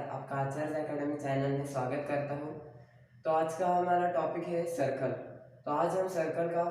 आपका आचार्य academy channel में स्वागत करता हूँ। तो आज का हमारा टॉपिक है सर्कल। तो आज हम सर्कल का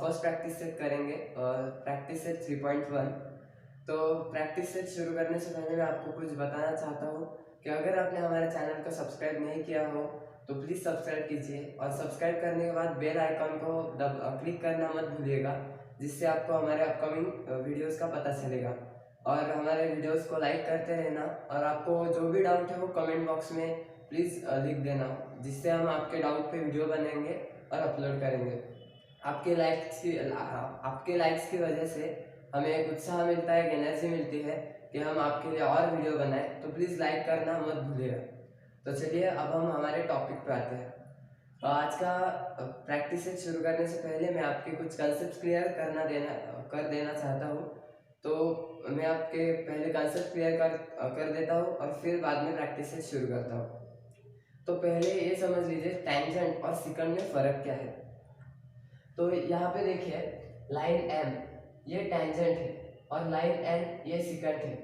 फर्स्ट प्रैक्टिस सेट करेंगे, प्रैक्टिस सेट 3.1। तो प्रैक्टिस सेट शुरू करने से पहले मैं आपको कुछ बताना चाहता हूँ कि अगर आपने हमारे चैनल को सब्सक्राइब नहीं किया हो तो प्लीज़ सब्सक्राइब कीजिए, और सब्सक्राइब करने के बाद बेल आइकॉन को क्लिक करना मत भूलिएगा, जिससे आपको हमारे अपकमिंग वीडियोस का पता चलेगा। और हमारे वीडियोस को लाइक करते रहना, और आपको जो भी डाउट है वो कमेंट बॉक्स में प्लीज़ लिख देना, जिससे हम आपके डाउट पे वीडियो बनाएंगे और अपलोड करेंगे। आपके लाइक्स की वजह से हमें एक उत्साह मिलता है, एक एनर्जी मिलती है कि हम आपके लिए और वीडियो बनाएं। तो प्लीज़ लाइक करना मत भूलिएगा। तो चलिए अब हम हमारे टॉपिक पे आते हैं। आज का प्रैक्टिस सेट शुरू करने से पहले मैं आपके कुछ कंसेप्ट क्लियर कर देना चाहता हूँ। तो मैं आपके पहले कंसेप्ट क्लियर कर देता हूँ और फिर बाद में प्रैक्टिस सेट शुरू करता हूँ। तो पहले ये समझ लीजिए टैंजेंट और सिकंड में फ़र्क क्या है। तो यहाँ पे देखिए, लाइन एम ये टैंजेंट है और लाइन एन ये सिकंड है।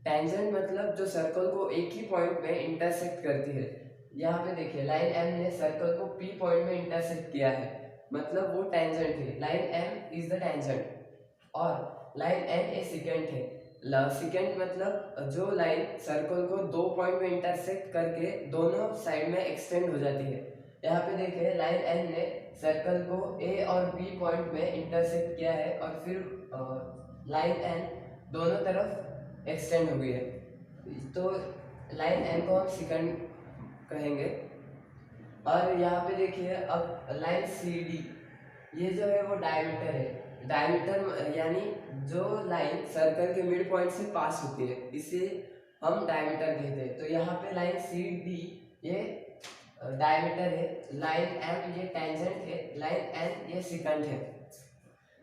टैंजेंट मतलब जो सर्कल को एक ही पॉइंट में इंटरसेक्ट करती है। यहाँ पे देखिए, लाइन एम ने सर्कल को पी पॉइंट में इंटरसेक्ट किया है, मतलब वो टैंजेंट है। Line M is the tangent और लाइन एन ए सिकेंट है। सिकेंट मतलब जो लाइन सर्कल को दो पॉइंट में इंटरसेक्ट करके दोनों साइड में एक्सटेंड हो जाती है। यहाँ पे देखिए, लाइन एन ने सर्कल को ए और बी पॉइंट में इंटरसेक्ट किया है और फिर लाइन एन दोनों तरफ एक्सटेंड हो गई है। तो लाइन एन को हम सिकेंड कहेंगे। और यहाँ पे देखिए, अब लाइन सी डी ये जो है वो डायमीटर है। डायमीटर यानी जो लाइन सर्कल के मिड पॉइंट से पास होती है, इसे हम डायमीटर कहते हैं। तो यहाँ पे लाइन सी डी ये डायमीटर है, लाइन एम ये टेंजेंट है, लाइन एन ये सिकंड है।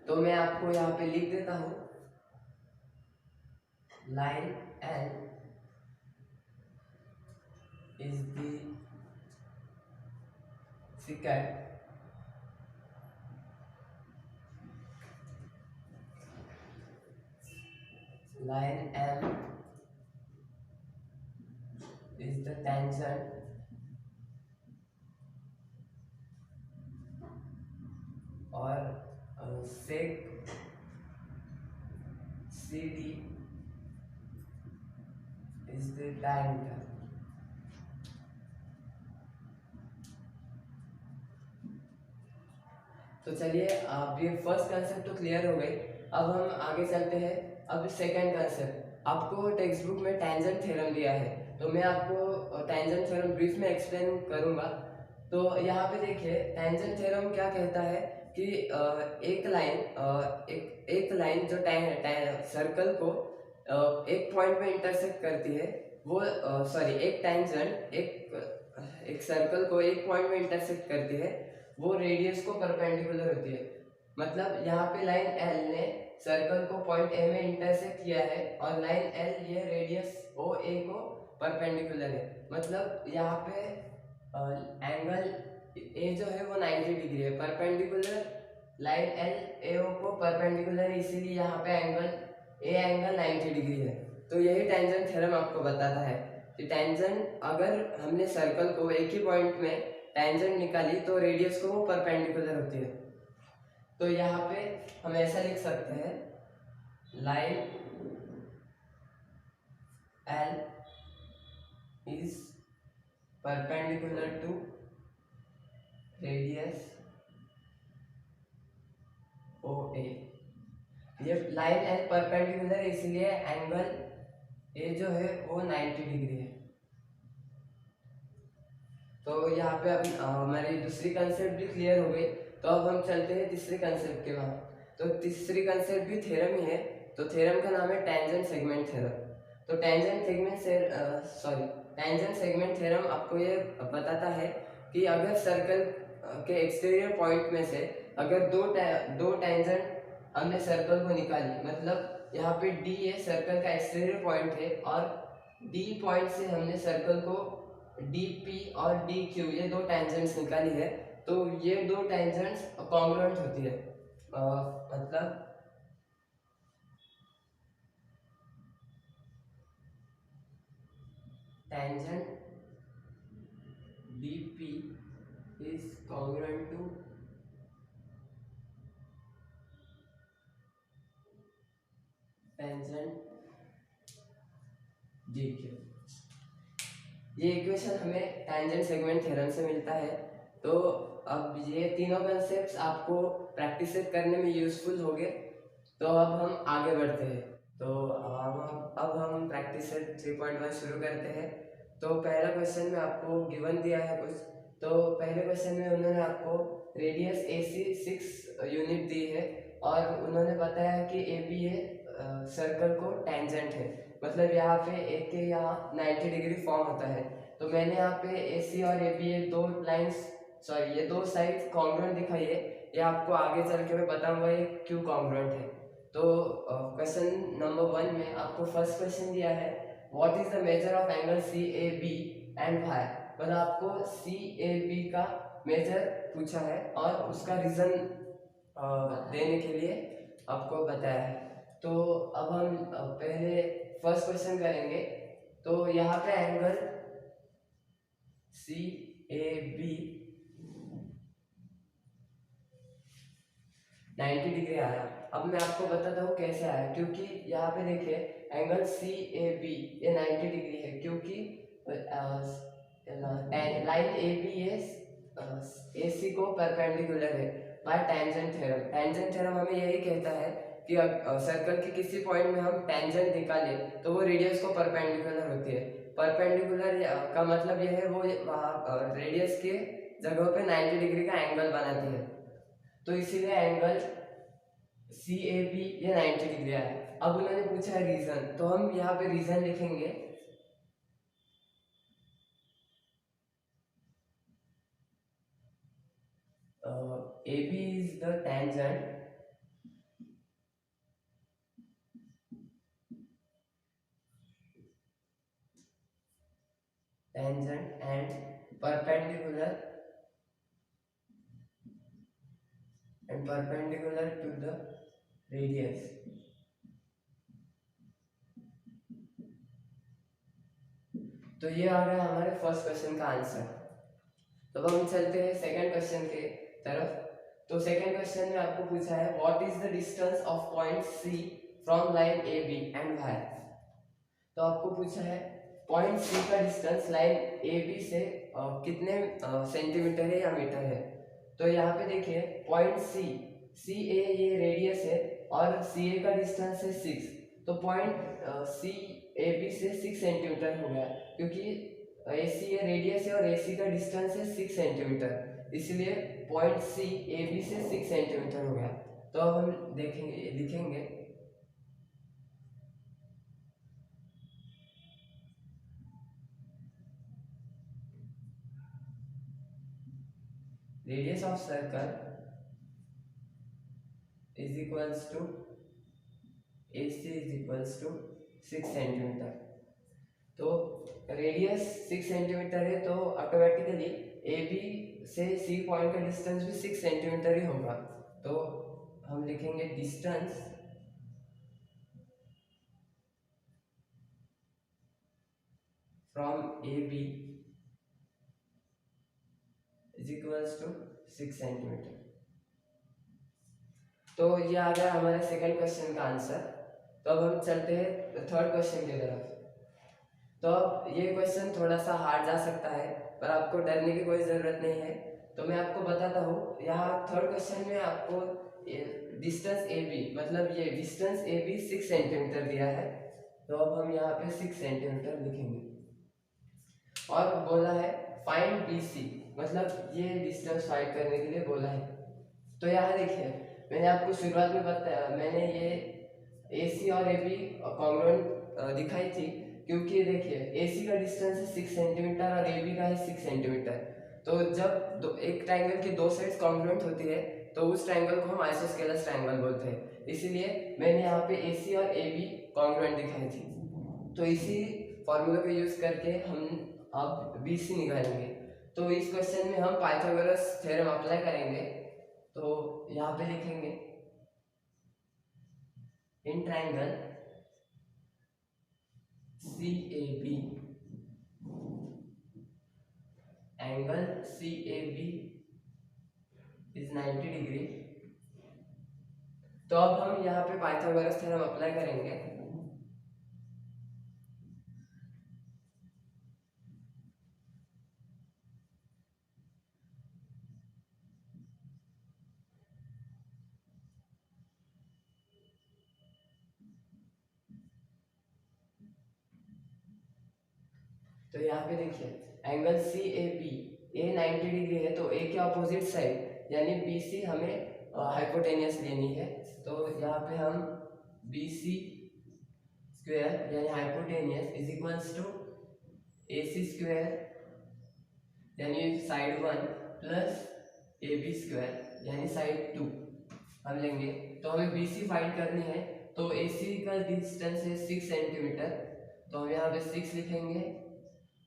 तो मैं आपको यहाँ पे लिख देता हूँ, line N is the secant line M is the tangent और sec CD is the diameter। तो चलिए, अब ये फर्स्ट कंसेप्ट तो क्लियर हो गई। अब हम आगे चलते हैं। अब सेकंड कंसेप्ट, आपको टेक्स्ट बुक में टेंजेंट थ्योरम दिया है, तो मैं आपको टेंजेंट थ्योरम ब्रीफ में एक्सप्लेन करूंगा। तो यहाँ पे देखिए, टेंजेंट थ्योरम क्या कहता है कि एक लाइन जो सर्कल को एक पॉइंट में इंटरसेक्ट करती है, वो एक टेंजेंट एक सर्कल को एक पॉइंट में इंटरसेक्ट करती है, वो रेडियस को परपेंडिकुलर होती है। मतलब यहाँ पे लाइन एल ने सर्कल को पॉइंट ए में इंटरसेक्ट किया है और लाइन एल ये रेडियस ओ ए को परपेंडिकुलर है। मतलब यहाँ पे एंगल ए जो है वो 90 डिग्री है, परपेंडिकुलर लाइन एल ए ओ को परपेंडिकुलर है, इसीलिए यहाँ पे एंगल 90 डिग्री है। तो यही टेंजेंट थ्योरम आपको बताता है कि टेंजेंट, अगर हमने सर्कल को एक ही पॉइंट में टेंजेंट निकाली तो रेडियस को वो परपेंडिकुलर होती है। तो यहाँ पे हम ऐसा लिख सकते हैं, line L is perpendicular to radius O A. ये लाइन एल परपेंडिकुलर है, इसलिए एंगल ए जो है वो 90 डिग्री है। तो यहाँ पे अब हमारी दूसरी कंसेप्ट भी क्लियर हो गई। तो अब हम चलते हैं तीसरे कंसेप्ट के बाद। तो तीसरी कंसेप्ट भी थ्योरम ही है। तो थ्योरम का नाम है टेंजेंट सेगमेंट थ्योरम। तो टेंजेंट सेगमेंट थ्योरम आपको ये बताता है कि अगर सर्कल के एक्सटीरियर पॉइंट में से अगर दो टेंजेंट हमने सर्कल को निकाली, मतलब यहाँ पे डी ये सर्कल का एक्सटीरियर पॉइंट है और डी पॉइंट से हमने सर्कल को डी पी और डी क्यू ये दो टेंजेंट्स निकाली है, तो ये दो टेंजेंट्स कॉन्ग्रुएंट होती है। मतलब tangent DP is congruent to tangent DQ। ये इक्वेशन हमें टेंजेंट सेगमेंट थ्योरम से मिलता है। तो अब ये तीनों कॉन्सेप्ट्स आपको प्रैक्टिस करने में यूजफुल हो गए। तो अब हम आगे बढ़ते हैं। तो अब हम प्रैक्टिस 3.1 शुरू करते हैं। तो पहला क्वेश्चन में आपको गिवन दिया है कुछ। तो पहले क्वेश्चन में उन्होंने आपको रेडियस AC 6 यूनिट दी है और उन्होंने बताया कि ABA सर्कल को टेंजेंट है, मतलब यहाँ पे एक के यहाँ 90 डिग्री फॉर्म होता है। तो मैंने यहाँ पे AC और ABA दो लाइंस ये दो साइड कॉन्ग्रुएंट दिखाई है। ये आपको आगे चल के मैं बताऊंगा ये क्यों कॉन्ग्रुएंट है। तो क्वेश्चन नंबर 1 में आपको फर्स्ट क्वेश्चन दिया है what is the measure of angle CAB and why, मतलब आपको CAB का मेजर पूछा है और उसका रीजन देने के लिए आपको बताया है। तो अब हम पहले फर्स्ट क्वेश्चन करेंगे। तो यहाँ पे एंगल CAB 90 डिग्री आया। अब मैं आपको बताता हूँ कैसे आया, क्योंकि यहाँ पे देखिए एंगल CAB ये 90 डिग्री है क्योंकि लाइन AB ये AC को परपेंडिकुलर है bye tangent theorem. Tangent theorem हमें यही कहता है कि सर्कल के किसी पॉइंट में हम टेंजेंट निकालें तो वो रेडियस को परपेंडिकुलर होती है। परपेंडिकुलर का मतलब यह है वो रेडियस के जगह पे 90 डिग्री का एंगल बनाती है। तो इसीलिए एंगल CAB ये 90 डिग्री है। अब उन्होंने पूछा है रीजन, तो हम यहाँ पे रीजन लिखेंगे AB is the tangent and perpendicular to the radius। तो ये आ गया हमारे फर्स्ट क्वेश्चन का आंसर। तो अब हम चलते हैं सेकंड क्वेश्चन के तरफ। तो सेकंड क्वेश्चन में आपको पूछा है what is the distance of point C from line AB and why. तो आपको पूछा है पॉइंट C का डिस्टेंस लाइन AB से कितने सेंटीमीटर है या मीटर है। तो यहाँ पे देखिए पॉइंट CA ये रेडियस है और CA का डिस्टेंस है 6। तो पॉइंट CAB से 6 सेंटीमीटर हो गया क्योंकि AC ये रेडियस है और AC का डिस्टेंस है 6 सेंटीमीटर, इसलिए पॉइंट CAB से 6 सेंटीमीटर हो गया। तो अब हम देखेंगे लिखेंगे radius of circle is equals to AC is equals to 6 centimetre. तो रेडियस 6 सेंटीमीटर है तो ऑटोमेटिकली AB से C पॉइंट का डिस्टेंस भी 6 सेंटीमीटर ही होगा। तो हम लिखेंगे distance from AB is equals to 6 centimetre. तो ये आ गया हमारे सेकंड क्वेश्चन का आंसर। तो अब हम चलते हैं थर्ड क्वेश्चन की तरफ। तो अब ये क्वेश्चन थोड़ा सा हार्ड जा सकता है पर आपको डरने की कोई ज़रूरत नहीं है। तो मैं आपको बताता हूँ यहाँ थर्ड क्वेश्चन में आपको डिस्टेंस AB मतलब ये डिस्टेंस AB 6 सेंटीमीटर दिया है। तो अब हम यहाँ पे 6 सेंटीमीटर लिखेंगे और बोला है फाइंड BC, मतलब ये डिस्टेंस फाइंड करने के लिए बोला है। तो यहाँ देखिए मैंने आपको शुरुआत में बताया, मैंने ये AC और AB कॉन्ग्रुएंट दिखाई थी क्योंकि देखिए AC का डिस्टेंस है 6 सेंटीमीटर और AB का है 6 सेंटीमीटर। तो जब एक ट्रायंगल की दो साइड्स कॉन्ग्रुएंट होती है तो उस ट्रायंगल को हम आइसोस्केलस ट्रायंगल बोलते हैं। इसीलिए मैंने यहाँ पे AC और AB कॉन्ग्रुएंट दिखाई थी। तो इसी फॉर्मूला को यूज करके हम अब BC निकालेंगे। तो इस क्वेश्चन में हम पाइथागोरस थ्योरम अप्लाई करेंगे। तो यहाँ पे लिखेंगे in triangle CAB angle C A B is 90 degree. तो अब हम यहाँ पे पाइथागोरस थ्योरम अप्लाई करेंगे। तो यहाँ पे देखिए angle C A B, A 90 degree है तो ए के अपोजिट साइड यानी बी सी हमें हाइपोटेनियस लेनी है। तो यहाँ पे हम बी सी स्क्वायर यानी hypotenuse is equals to A C square यानी side 1 plus A B square यानी साइड 2 हम लेंगे। तो हमें बी सी फाइंड करनी है। तो ए सी का डिस्टेंस है 6 सेंटीमीटर, तो हम यहाँ पे 6 लिखेंगे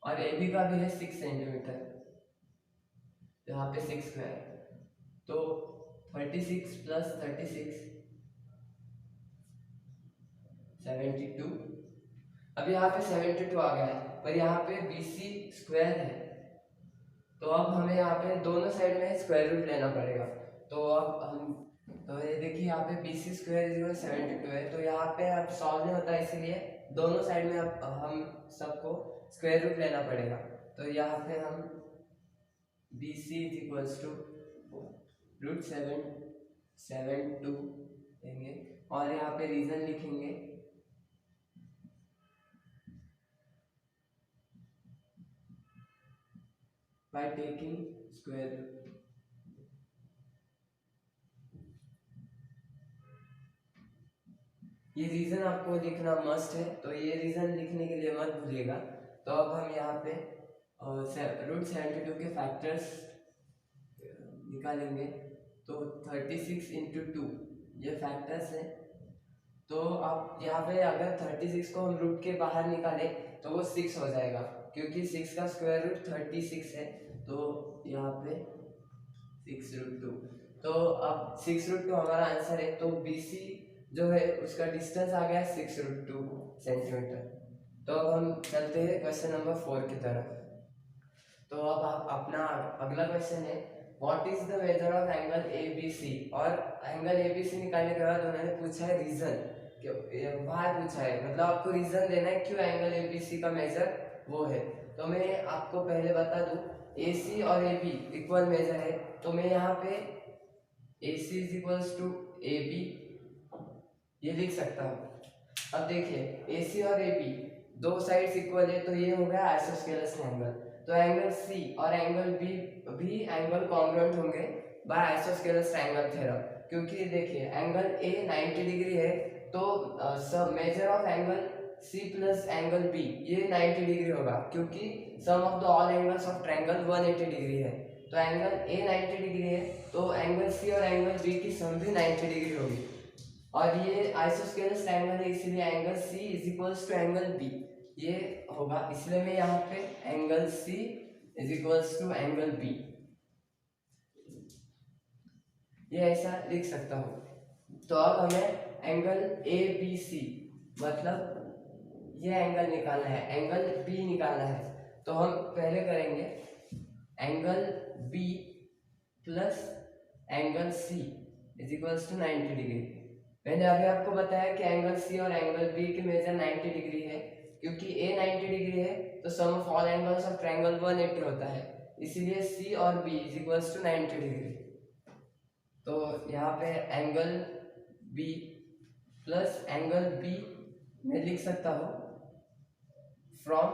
और ए बी का भी है 6 सेंटीमीटर, यहाँ पे 6 स्क्वायर। तो 36 प्लस 36 72। अब यहाँ पे 72 आ गया है, पर यहाँ पे बी सी स्क्वायर है तो अब हमें यहाँ पे दोनों साइड में स्क्वायर रूट लेना पड़ेगा। तो अब हम तो ये देखिए यहाँ पे बी सी स्क्वायर इज 72 है, तो यहाँ पे अब सॉल्व नहीं होता, इसलिए दोनों साइड में अब हम सबको स्क्वायर रूट लेना पड़ेगा। तो यहाँ पे हम B C is equals to √772 लेंगे और यहाँ पे रीजन लिखेंगे बाय टेकिंग स्क्वायर रूट। ये रीजन आपको लिखना मस्ट है, तो ये रीजन लिखने के लिए मत भूलिएगा। तो अब हम यहाँ पे √72 के फैक्टर्स निकालेंगे। तो 36 इंटू 2 ये फैक्टर्स है। तो आप यहाँ पे अगर 36 को हम रूट के बाहर निकाले तो वो 6 हो जाएगा, क्योंकि 6 का स्क्वायर रूट 36 है। तो यहाँ पे 6√2। तो अब 6√2 हमारा आंसर है। तो बी सी जो है उसका डिस्टेंस आ गया 6√2 सेंटीमीटर। तो अब हम चलते हैं क्वेश्चन नंबर 4 की तरफ। तो अब आप अपना अगला क्वेश्चन है what is the measure of angle A B C. और एंगल ए बी सी निकालने के बाद उन्होंने पूछा है रीजन, बाहर पूछा है, मतलब आपको रीजन देना है क्यों एंगल ए बी सी का मेजर वो है। तो मैं आपको पहले बता दूं ए सी और ए बी इक्वल मेजर है, तो मैं यहाँ पे A C is equals to A B ये लिख सकता हूँ। अब देखिए ए सी और ए बी दो साइड्स इक्वल है, तो ये हो गया आइसोस्केलस ट्रायंगल। तो एंगल सी और एंगल बी भी एंगल कॉन्ग्रुएंट होंगे बाय आइसोस्केलस ट्रायंगल थ्योरम, क्योंकि देखिए एंगल ए 90 डिग्री है तो सब measure of angle C plus angle B ये 90 डिग्री होगा, क्योंकि sum of the all angles of triangle 180 degree है। तो एंगल ए 90 डिग्री है तो एंगल सी और एंगल बी की सम भी 90 डिग्री होगी। और ये आइसोस्केलस ट्रायंगल है, इसलिए angle C is equals to angle B ये होगा। इसलिए मैं यहाँ पे angle C is equals to angle B ये ऐसा लिख सकता हूँ। तो अब हमें एंगल ए बी सी मतलब ये एंगल निकालना है, एंगल बी निकालना है। तो हम पहले करेंगे angle B plus angle C is equals to 90 degree. मैंने अभी आपको बताया कि एंगल सी और एंगल बी के मेजर 90 डिग्री है, क्योंकि ए 90 डिग्री है तो sum of all angles of triangle 180 होता है, इसीलिए सी और B is equals to 90 degree. तो यहाँ पे angle B plus angle B मैं लिख सकता हूँ फ्रॉम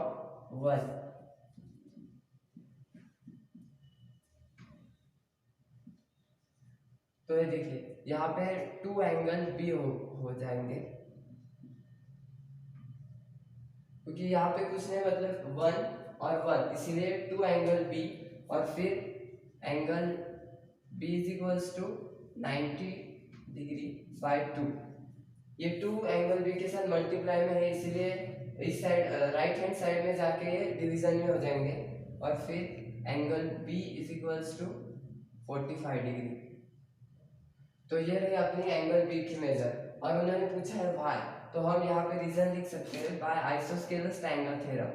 1। तो ये देखिए यहाँ पे 2 एंगल बी हो जाएंगे, क्योंकि यहाँ पे कुछ नहीं मतलब 1 और 1, इसीलिए 2 एंगल बी और फिर angle B is equals to 90 degree by 2। ये 2 एंगल बी के साथ मल्टीप्लाई में है, इसीलिए इस साइड राइट हैंड साइड में जाके ये डिवीजन में हो जाएंगे। और फिर angle B is equals to 45 degree. तो ये रही अपनी एंगल बी की मेजर। और उन्होंने पूछा है वाई, तो हम यहाँ पे रीजन लिख सकते हैं बाय आइसोस्केलस ट्रायंगल थ्योरम।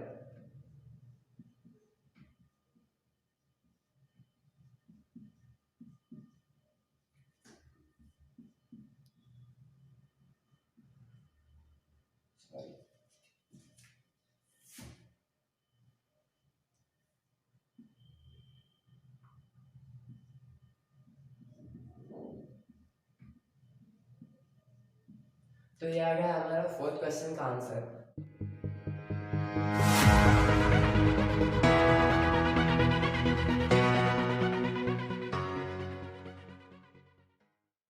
तो ये आ गया हमारा फोर्थ क्वेश्चन का आंसर।